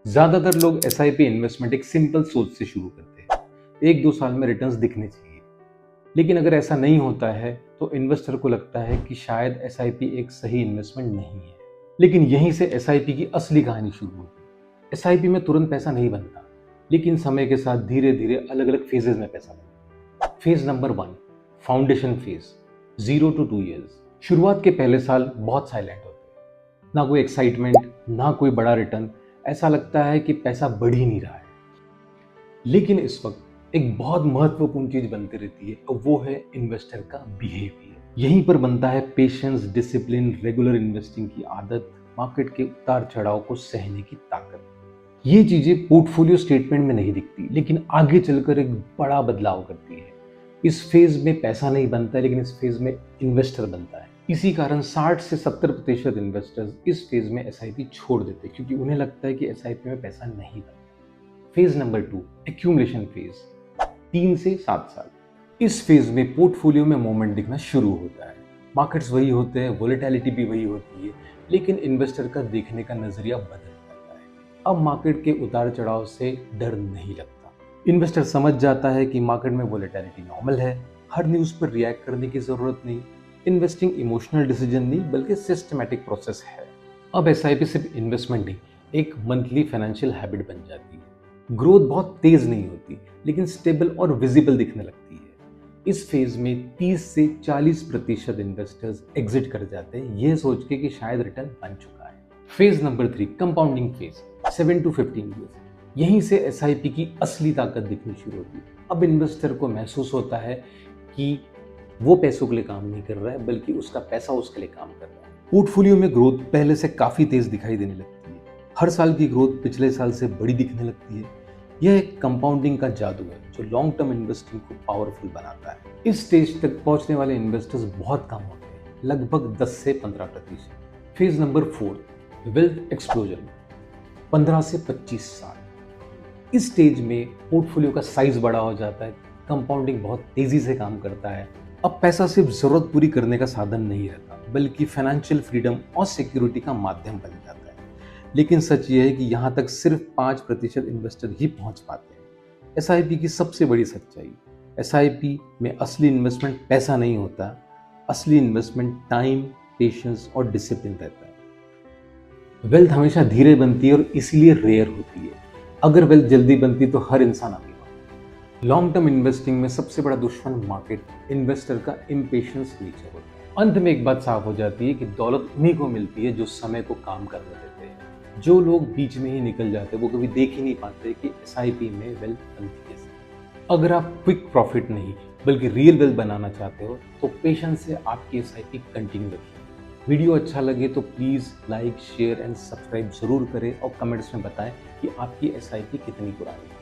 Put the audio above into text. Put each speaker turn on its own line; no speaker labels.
ज्यादातर लोग SIP investment एक सिंपल सोच से शुरू करते हैं, 1-2 साल में रिटर्न्स दिखने चाहिए। लेकिन अगर ऐसा नहीं होता है तो इन्वेस्टर को लगता है कि शायद एसआईपी एक सही इन्वेस्टमेंट नहीं है। लेकिन यहीं से एसआईपी की असली कहानी शुरू होती है। एसआईपी में तुरंत पैसा नहीं बनता, लेकिन समय के साथ धीरे धीरे अलग अलग फेजेस में पैसा बनता है। Phase number 1, foundation phase, 0 to 2 years। शुरुआत के पहले साल बहुत साइलेंट होते हैं, ना कोई एक्साइटमेंट, ना कोई बड़ा रिटर्न। ऐसा लगता है कि पैसा बढ़ ही नहीं रहा है। लेकिन इस वक्त एक बहुत महत्वपूर्ण चीज बनती रहती है और वो है इन्वेस्टर का बिहेवियर। यहीं पर बनता है पेशेंस, डिसिप्लिन, रेगुलर इन्वेस्टिंग की आदत, मार्केट के उतार चढ़ाव को सहने की ताकत। ये चीजें पोर्टफोलियो स्टेटमेंट में नहीं दिखती, लेकिन आगे चलकर एक बड़ा बदलाव करती है। इस फेज में पैसा नहीं बनता, लेकिन इस फेज में इन्वेस्टर बनता है। इसी कारण 60 से 70% इन्वेस्टर्स इस फेज में एसआईपी छोड़ देते हैं, क्योंकि उन्हें लगता है कि एसआईपी में पैसा नहीं बनता। फेज नंबर 2, एक्यूमुलेशन फेज, 3 से 7 साल। इस फेज में पोर्टफोलियो में मूवमेंट दिखना शुरू होता है। मार्केट्स वही होते हैं, वोलेटिलिटी भी वही होती है, लेकिन इन्वेस्टर का देखने का नजरिया बदल जाता है। अब मार्केट के उतार चढ़ाव से डर नहीं लगता। इन्वेस्टर समझ जाता है कि मार्केट में वोलेटिलिटी नॉर्मल है, हर न्यूज पर रिएक्ट करने की जरूरत नहीं। इन्वेस्टिंग इमोशनल डिसीजन नहीं, बल्कि सिस्टमैटिक प्रोसेस है। अब एसआईपी सिर्फ इन्वेस्टमेंट नहीं, एक मंथली फाइनेंशियल हैबिट बन जाती है। ग्रोथ बहुत तेज नहीं होती, लेकिन स्टेबल और विजिबल दिखने लगती है। इस फेज में 30 से 40% इन्वेस्टर्स एग्जिट कर जाते हैं, यह सोच के कि शायद रिटर्न बन चुका है। Phase number 3, compounding phase, 7 to 15 years। यहीं से एसआईपी की असली ताकत दिखनी शुरू होती है। अब इन्वेस्टर को महसूस होता है कि वो पैसों के लिए काम नहीं कर रहा है, बल्कि उसका पैसा उसके लिए काम कर रहा है। पोर्टफोलियो में ग्रोथ पहले से काफी तेज दिखाई देने लगती है। हर साल की ग्रोथ पिछले साल से बड़ी दिखने लगती है। यह एक कंपाउंडिंग का जादू है जो लॉन्ग टर्म इन्वेस्टिंग को पावरफुल बनाता है। इस स्टेज तक पहुंचने वाले इन्वेस्टर्स बहुत कम होते हैं, लगभग 10 से 15%। फेज नंबर 4, वेल्थ एक्सप्लोजन, 15 से 25 साल। इस स्टेज में पोर्टफोलियो का साइज बड़ा हो जाता है, कंपाउंडिंग बहुत तेजी से काम करता है। अब पैसा सिर्फ जरूरत पूरी करने का साधन नहीं रहता, बल्कि फाइनेंशियल फ्रीडम और सिक्योरिटी का माध्यम बन जाता है। लेकिन सच ये है कि यहाँ तक सिर्फ 5% इन्वेस्टर ही पहुंच पाते हैं। एसआईपी की सबसे बड़ी सच्चाई, एसआईपी में असली इन्वेस्टमेंट पैसा नहीं होता, असली इन्वेस्टमेंट टाइम, पेशेंस और डिसिप्लिन रहता है। वेल्थ हमेशा धीरे बनती है और इसीलिए रेयर होती है। अगर वेल्थ जल्दी बनती तो हर इंसान अमीर होता। लॉन्ग टर्म इन्वेस्टिंग में सबसे बड़ा दुश्मन मार्केट, इन्वेस्टर का इम्पेशेंस नेचर होता है। अंत में एक बात साफ हो जाती है कि दौलत उन्हीं को मिलती है जो समय को काम करने देते हैं। जो लोग बीच में ही निकल जाते हैं वो कभी देख ही नहीं पाते कि एसआईपी में वेल्थ बनती कैसे। अगर आप क्विक प्रॉफिट नहीं बल्कि रियल वेल्थ बनाना चाहते हो तो पेशेंस से आपकी एसआईपी कंटिन्यू रखिए। वीडियो अच्छा लगे तो please like, share and subscribe जरूर करें और कमेंट्स में बताएं कि आपकी एसआईपी कितनी पुरानी है।